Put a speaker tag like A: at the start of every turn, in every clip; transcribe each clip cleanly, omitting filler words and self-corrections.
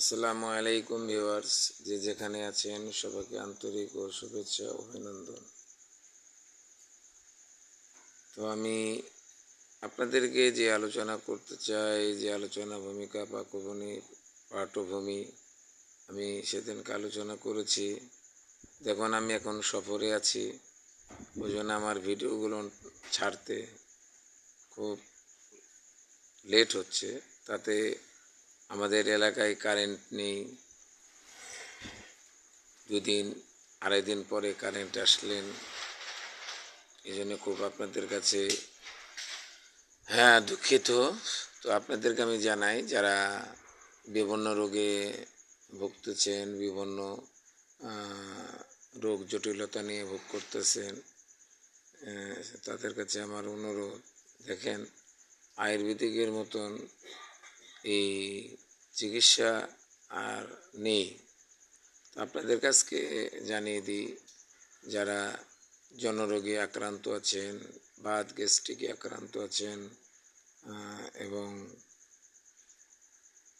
A: আসসালামু আলাইকুম ভিউয়ার্স, যে যেখানে আছেন সবাইকে আন্তরিক ও শুভেচ্ছা অভিনন্দন। তো আমি আপনাদেরকে যে আলোচনা করতে চাই, যে আলোচনা ভূমিকা পাকভূমি পাঠভূমি আমি সেদিনকে আলোচনা করেছি। দেখুন, আমি এখন সফরে আছি, ওই জন্য আমার ভিডিওগুলো ছাড়তে খুব লেট হচ্ছে। তাতে আমাদের এলাকায় কারেন্ট নেই। 2 দিন 2.5 দিন পরে কারেন্ট আসলেন। এই জন্য খুব আপনাদের কাছে দুঃখিত। তো আপনাদেরকে আমি জানাই, যারা বিভিন্ন রোগে ভুগতেছেন, বিভিন্ন রোগ জটিলতা নিয়ে ভোগ করতেছেন, তাদের কাছে আমার অনুরোধ, দেখেন, আয়ুর্বেদিকের মতন এই চিকিৎসা আর নেই। আপনাদের কাছকে জানিয়ে দিই, যারা জনরোগে আক্রান্ত আছেন, বাত গ্যাস্ট্রিকে আক্রান্ত আছেন এবং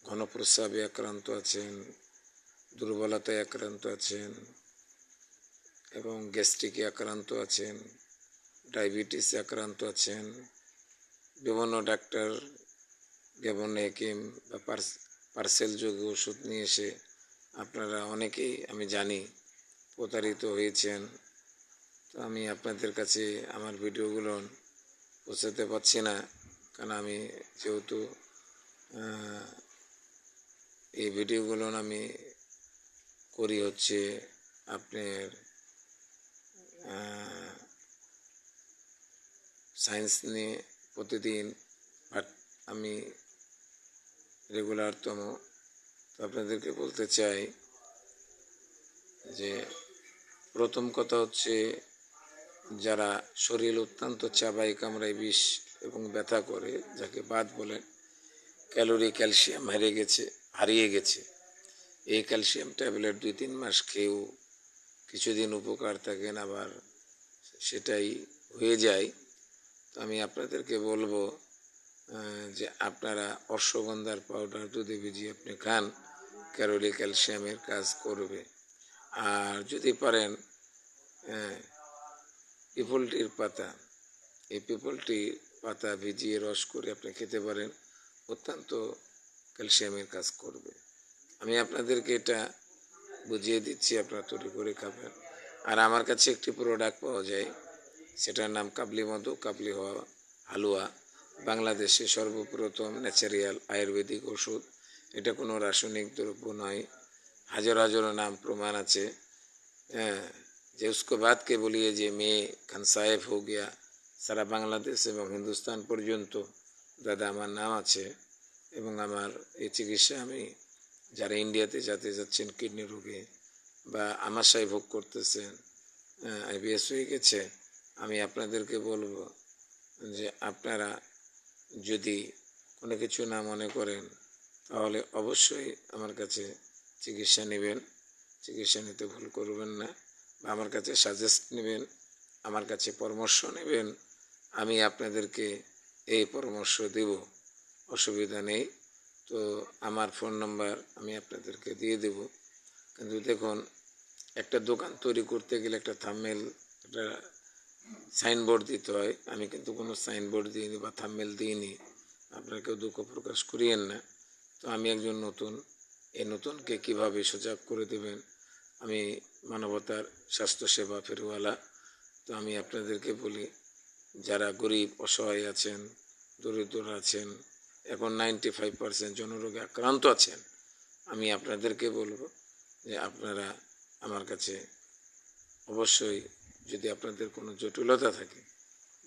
A: ঘনপ্রস্রাবে আক্রান্ত আছেন, দুর্বলতায় আক্রান্ত আছেন এবং গ্যাস্ট্রিকে আক্রান্ত আছেন, ডায়াবেটিসে আক্রান্ত আছেন, বিভিন্ন ডাক্তার, বিভিন্ন হেকিম বা পার্সেল যোগে ওষুধ নিয়ে এসে আপনারা অনেকেই আমি জানি প্রতারিত হয়েছেন। তো আমি আপনাদের কাছে আমার ভিডিওগুলো পৌঁছাতে পারছি না, কারণ আমি যেহেতু এই ভিডিওগুলো আমি করি হচ্ছে আপনার সায়েন্স নিয়ে প্রতিদিন, বাট আমি রেগুলারতম। তো আপনাদেরকে বলতে চাই যে প্রথম কথা হচ্ছে, যারা শরীর অত্যন্ত চাবাই কামড়াই বিষ এবং ব্যথা করে, যাকে বাত বলেন, ক্যালসিয়াম হারিয়ে গেছে, এই ক্যালসিয়াম ট্যাবলেট 2-3 মাস খেয়েও কিছুদিন উপকার থাকেন, আবার সেটাই হয়ে যায়। তো আমি আপনাদেরকে বলবো যে আপনারা অশ্বগন্ধার পাউডার দুধে ভিজিয়ে আপনি খান, ক্যালসিয়ামের কাজ করবে। আর যদি পারেন পিপলটির পাতা, এই পিপলটির পাতা ভিজিয়ে রস করে আপনি খেতে পারেন, অত্যন্ত ক্যালসিয়ামের কাজ করবে। আমি আপনাদেরকে এটা বুঝিয়ে দিচ্ছি, আপনারা তৈরি করে খাবেন। আর আমার কাছে একটি প্রোডাক্ট পাওয়া যায়, সেটার নাম কাবলি মধু, কাবলি হালুয়া। বাংলাদেশে সর্বপ্রথম ন্যাচারাল আয়ুর্বেদিক ওষুধ। এটা কোনো রাসায়নিক দ্রব্য নয়। হাজার নাম প্রমাণ আছে। যে उसको बात के बोलिए যে মেয়ে খান সাহেব হো গিয়া, সারা বাংলাদেশ এবং হিন্দুস্তান পর্যন্ত দাদা আমার নাম আছে। এবং আমার এই চিকিৎসা আমি যারা ইন্ডিয়াতে যাচ্ছেন কিডনি রোগে বা আমাশায় ভোগ করতেছেন, IBS হয়ে গেছে, আমি আপনাদেরকে বলবো যে আপনারা যদি কোনো কিছু না মনে করেন, তাহলে অবশ্যই আমার কাছে চিকিৎসা নেবেন। চিকিৎসা নিতে ভুল করবেন না, বা আমার কাছে সাজেস্ট নেবেন, আমার কাছে পরামর্শ নেবেন। আমি আপনাদেরকে এই পরামর্শ দেব, অসুবিধা নেই। তো আমার ফোন নাম্বার আমি আপনাদেরকে দিয়ে দেব। কিন্তু দেখুন, একটা দোকান তৈরি করতে গেলে একটা থাম্বনেল, একটা সাইনবোর্ড দিতে হয়। আমি কিন্তু কোনো সাইনবোর্ড দিইনি বা থাম্বনেল দিইনি, আপনারা কেউ দুঃখ প্রকাশ করিয়েন না। তো আমি একজন নতুন, এই নতুনকে কীভাবে সজাগ করে দেবেন, আমি মানবতার স্বাস্থ্যসেবা ফেরিওয়ালা। তো আমি আপনাদেরকে বলি, যারা গরিব অসহায় আছেন, দরিদ্র আছেন, এখন 95% জনরোগে আক্রান্ত আছেন, আমি আপনাদেরকে বলবো যে আপনারা আমার কাছে অবশ্যই, যদি আপনাদের কোনো জটিলতা থাকে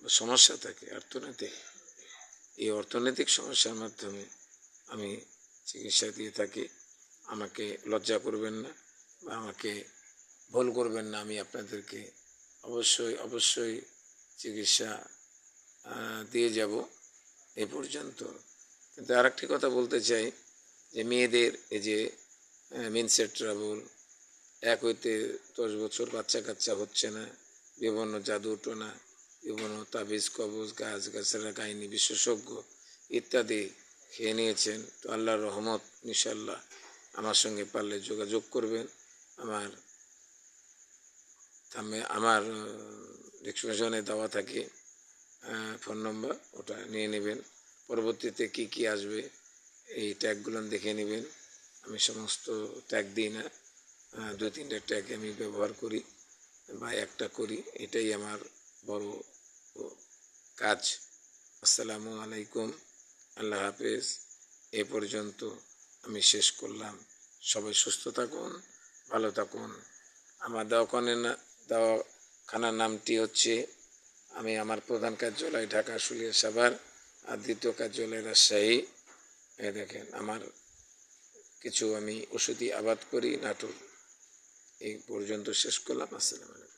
A: বা সমস্যা থাকে অর্থনৈতিক, এই অর্থনৈতিক সমস্যার মাধ্যমে আমি চিকিৎসা দিয়ে থাকি। আমাকে লজ্জা করবেন না বা আমাকে ভুল করবেন না, আমি আপনাদেরকে অবশ্যই চিকিৎসা দিয়ে যাব এ পর্যন্ত। কিন্তু আরেকটি কথা বলতে চাই, যে মেয়েদের এই যে মেন্সের ট্রাবল, 1 হইতে 10 বছর বাচ্চা কাচ্চা হচ্ছে না, বিভিন্ন জাদু টোনা, বিভিন্ন তাবিজ কবজ, গাছগাছড়া কাহিনী বিশেষজ্ঞ ইত্যাদি খেয়ে নিয়েছেন, তো আল্লাহর রহমত ইনশাল্লাহ আমার সঙ্গে পারলে যোগাযোগ করবেন। আমার ডিসক্রিপশনে দেওয়া থাকে ফোন নম্বর, ওটা নিয়ে নেবেন। পরবর্তীতে কি কি আসবে এই ট্যাগগুলো দেখে নেবেন। আমি সমস্ত ট্যাগ দিই না, 2-3টা ট্যাগ আমি ব্যবহার করি বা একটা করি, এটাই আমার বড় কাজ। আসসালামু আলাইকুম, আল্লাহ হাফেজ। এ পর্যন্ত আমি শেষ করলাম। সবাই সুস্থ থাকুন, ভালো থাকুন। আমার দওয়াখানার নামটি হচ্ছে, আমি আমার প্রধান কার্যালয় ঢাকা শুলিয়া সাভার, আর দ্বিতীয় কার্যালয় রাজশাহী। দেখেন আমার কিছু আমি ওষুধি আবাদ করি নাটোর। এই পর্যন্ত শেষ করলাম। আসসালামু আলাইকুম।